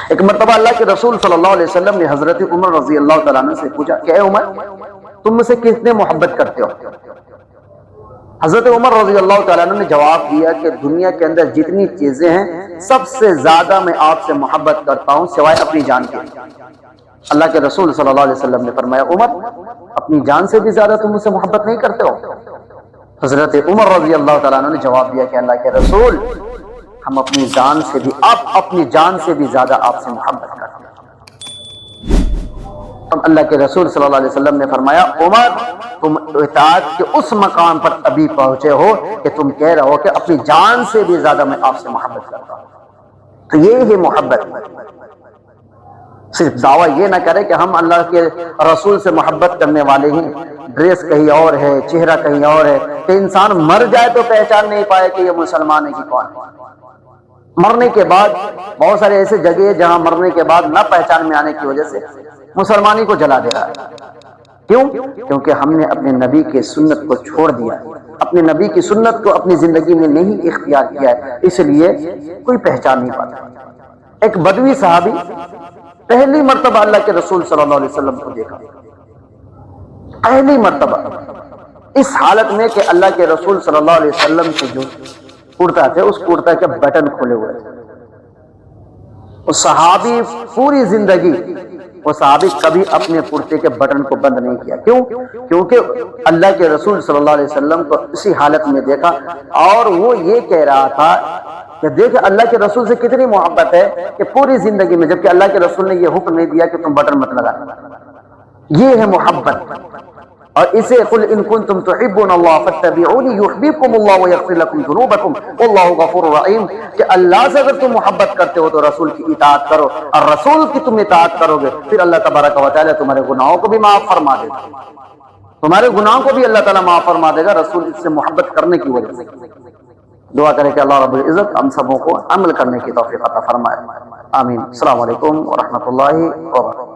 ایک مرتبہ اللہ کے رسول صلی اللہ علیہ وسلم نے حضرت عمر رضی اللہ تعالیٰ عنہ سے پوچھا کہ اے عمر، تم مجھ سے کتنے محبت کرتے ہو؟ حضرت عمر رضی اللہ تعالیٰ عنہ نے جواب دیا کہ دنیا کے اندر جتنی چیزیں ہیں سب سے زیادہ میں آپ سے محبت کرتا ہوں سوائے اپنی جان کے۔ اللہ کے رسول صلی اللہ علیہ وسلم نے فرمایا عمر، اپنی جان سے بھی زیادہ تم مجھ سے محبت نہیں کرتے ہو؟ حضرت عمر رضی اللہ تعالیٰ عنہ نے جواب دیا کہ اللہ کے رسول، ہم اپنی جان سے بھی، اپنی جان سے بھی زیادہ آپ سے محبت کرتے ہیں۔ تب اللہ کے رسول صلی اللہ علیہ وسلم نے فرمایا عمر، تم اطاعت کے اس مقام پر ابھی پہنچے ہو کہ تم کہہ رہے ہو کہ اپنی جان سے بھی زیادہ میں آپ سے محبت کرتا ہوں۔ تو یہ ہے محبت۔ صرف دعویٰ یہ نہ کرے کہ ہم اللہ کے رسول سے محبت کرنے والے ہیں، ڈریس کہیں اور ہے، چہرہ کہیں اور ہے، کہ انسان مر جائے تو پہچان نہیں پائے کہ یہ مسلمان ہے کہ کون ہے۔ مرنے کے بعد بہت سارے ایسے جگہ جہاں مرنے کے بعد نہ پہچان میں آنے کی وجہ سے مسلمانی کو جلا دے رہا ہے۔ کیوں؟ کیونکہ ہم نے اپنے نبی کے سنت کو چھوڑ دیا ہے، اپنے نبی کی سنت کو اپنی زندگی میں نہیں اختیار کیا ہے، اس لیے کوئی پہچان نہیں پاتا۔ ایک بدوی صحابی پہلی مرتبہ اللہ کے رسول صلی اللہ علیہ وسلم کو دیکھا، پہلی مرتبہ اس حالت میں کہ اللہ کے رسول صلی اللہ علیہ وسلم کے جو کرتا تھے اس کرتا کے بٹن کھلے ہوئے تھے۔ وہ صحابی پوری زندگی، وہ صحابی کبھی اپنے کرتے کے بٹن کو بند نہیں کیا۔ کیوں؟ کیونکہ اللہ کے رسول صلی اللہ علیہ وسلم کو اسی حالت میں دیکھا اور وہ یہ کہہ رہا تھا کہ دیکھ اللہ کے رسول سے کتنی محبت ہے کہ پوری زندگی میں، جبکہ اللہ کے رسول نے یہ حکم نہیں دیا کہ تم بٹن مت لگا۔ یہ ہے محبت۔ اور اسے قل ان کنتم تحبون اللہ فاتبعونی یحببکم اللہ ویغفر لکم ذنوبکم واللہ غفور رحیم، کہ اللہ سے اگر تم محبت کرتے ہو تو رسول کی اطاعت کرو، اور رسول کی تم اطاعت کرو گے پھر اللہ تبارک و تعالی تمہارے گناہوں کو بھی معاف فرما دے گا، تمہارے گناہوں کو بھی اللہ تعالیٰ معاف فرما دے گا رسول سے محبت کرنے کی وجہ سے۔ دعا کریں کہ اللہ رب العزت ہم سبوں کو عمل کرنے کی توفیق عطا فرمائے، آمین۔ السلام علیکم ورحمۃ اللہ وبرکاتہ۔